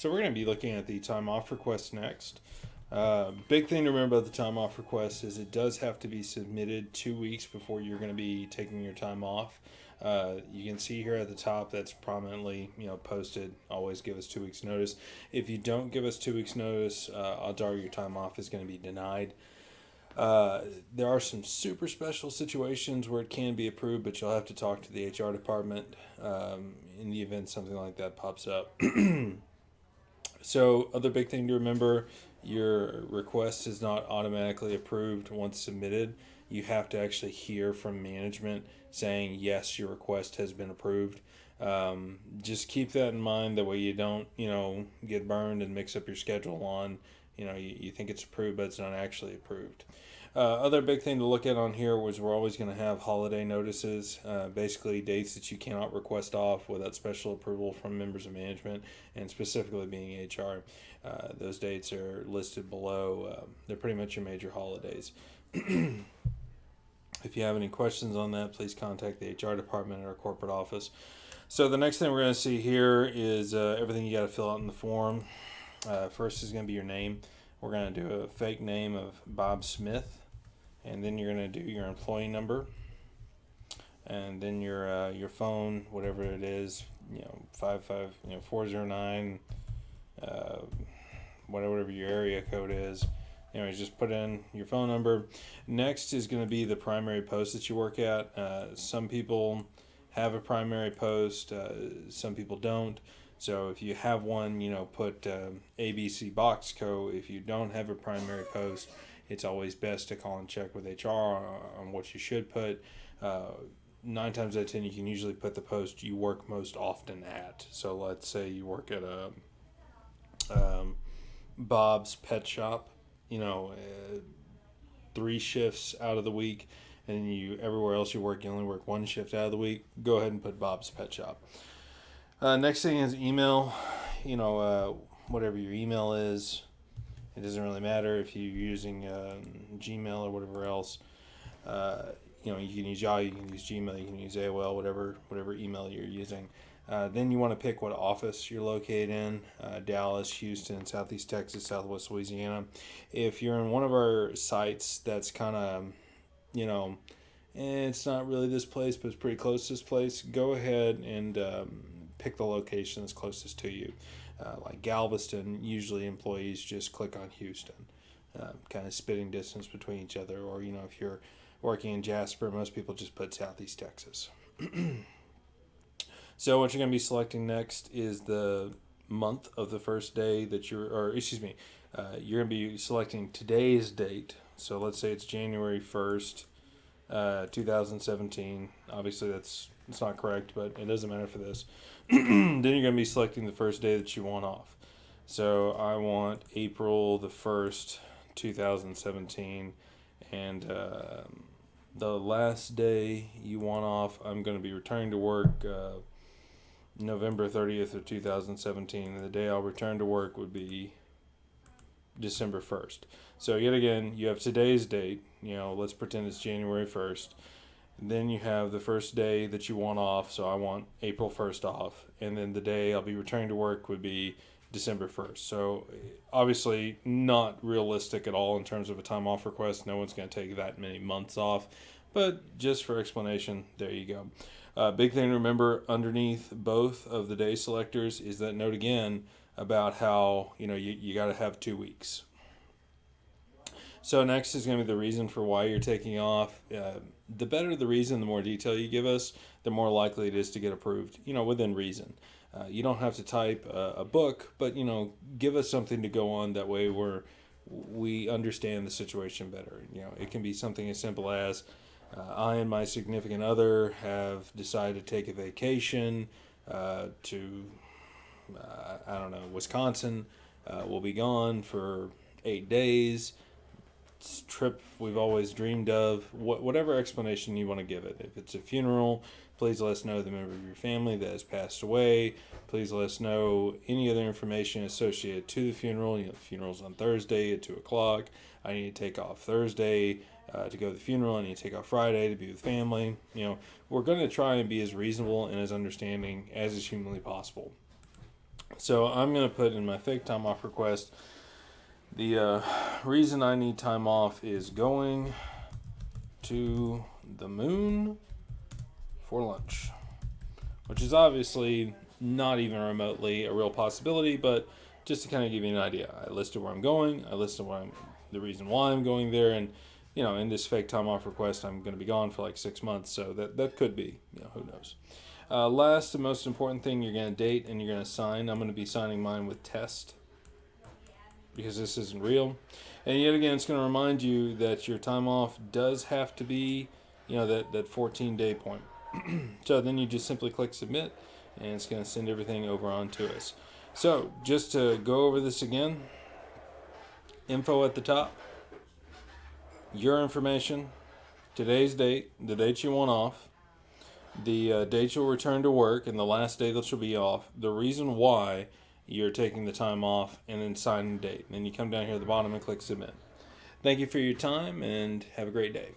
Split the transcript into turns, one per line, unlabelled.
So we're going to be looking at the time off request next. Big thing to remember about the time off request is it does have to be submitted 2 weeks before you're going to be taking your time off. You can see here at the top that's prominently posted. Always give us 2 weeks notice. If you don't give us 2 weeks notice, odds are your time off is going to be denied. There are some super special situations where it can be approved, but you'll have to talk to the HR department in the event something like that pops up. So, other big thing to remember, your request is not automatically approved once submitted. You have to actually hear from management saying, yes, your request has been approved. Just keep that in mind. That way you don't, get burned and mix up your schedule on, you think it's approved, but it's not actually approved. Other big thing to look at on here was we're always going to have holiday notices, basically dates that you cannot request off without special approval from members of management, and specifically being HR. Those dates are listed below. They're pretty much your major holidays. If you have any questions on that, please contact the HR department at our corporate office. So the next thing we're going to see here is everything you got to fill out in the form. First is going to be your name. We're going to do a fake name of Bob Smith. And then you're going to do your employee number, and then your phone, whatever it is, 409, whatever your area code is. Anyways, just put in your phone number. Next is going to be the primary post that you work at. Some people have a primary post, some people don't. So if you have one, put ABC Box Co. If you don't have a primary post, it's always best to call and check with HR on what you should put. 9 times out of 10, you can usually put the post you work most often at. So let's say you work at a Bob's Pet Shop, 3 shifts out of the week, and you everywhere else you only work 1 shift out of the week. Go ahead and put Bob's Pet Shop. Next thing is email. Whatever your email is. It doesn't really matter if you're using Gmail or whatever else. You can use Yahoo, you can use Gmail, you can use AOL, whatever email you're using. Then you want to pick what office you're located in. Dallas, Houston, Southeast Texas, Southwest Louisiana. If you're in one of our sites that's kind of, it's not really this place, but it's pretty close to this place, go ahead and pick the location that's closest to you. Like Galveston, usually employees just click on Houston, kind of spitting distance between each other. Or, if you're working in Jasper, most people just put Southeast Texas. So what you're going to be selecting next is the month of the first day that you're going to be selecting today's date. So let's say it's January 1st, 2017. Obviously it's not correct, but it doesn't matter for this. Then you're going to be selecting the first day that you want off. So I want April the 1st, 2017. And the last day you want off, I'm going to be returning to work November 30th of 2017. And the day I'll return to work would be December 1st. So yet again, you have today's date. Let's pretend it's January 1st. Then you have the first day that you want off, so I want April 1st off. And then the day I'll be returning to work would be December 1st. So obviously not realistic at all in terms of a time off request. No one's going to take that many months off. But just for explanation, there you go. Big thing to remember underneath both of the day selectors is that note again about how you got to have 2 weeks. So next is going to be the reason for why you're taking off. The better the reason, the more detail you give us, the more likely it is to get approved, within reason. You don't have to type a book, but, give us something to go on. That way we understand the situation better. It can be something as simple as I and my significant other have decided to take a vacation to, Wisconsin. We'll be gone for 8 days. Trip we've always dreamed of. Whatever explanation you want to give it. If it's a funeral, please let us know the member of your family that has passed away. Please let us know any other information associated to the funeral. The funeral's on Thursday at 2 o'clock. I need to take off Thursday to go to the funeral. I need to take off Friday to be with family. We're going to try and be as reasonable and as understanding as is humanly possible. So I'm going to put in my fake time off request, the reason I need time off is going to the moon for lunch, which is obviously not even remotely a real possibility, but just to kind of give you an idea, I listed where I'm going, I listed the reason why I'm going there, and in this fake time off request, I'm going to be gone for like 6 months, so that could be, who knows. Last and most important thing, you're going to date and you're going to sign. I'm going to be signing mine with test because this isn't real. And yet again, it's going to remind you that your time off does have to be, that 14-day point. So then you just simply click submit, and it's going to send everything over onto us. So just to go over this again, info at the top, your information, today's date, the date you want off, the date you'll return to work, and the last day that you'll be off, the reason why you're taking the time off, and then sign the date. And then you come down here at the bottom and click submit. Thank you for your time, and have a great day.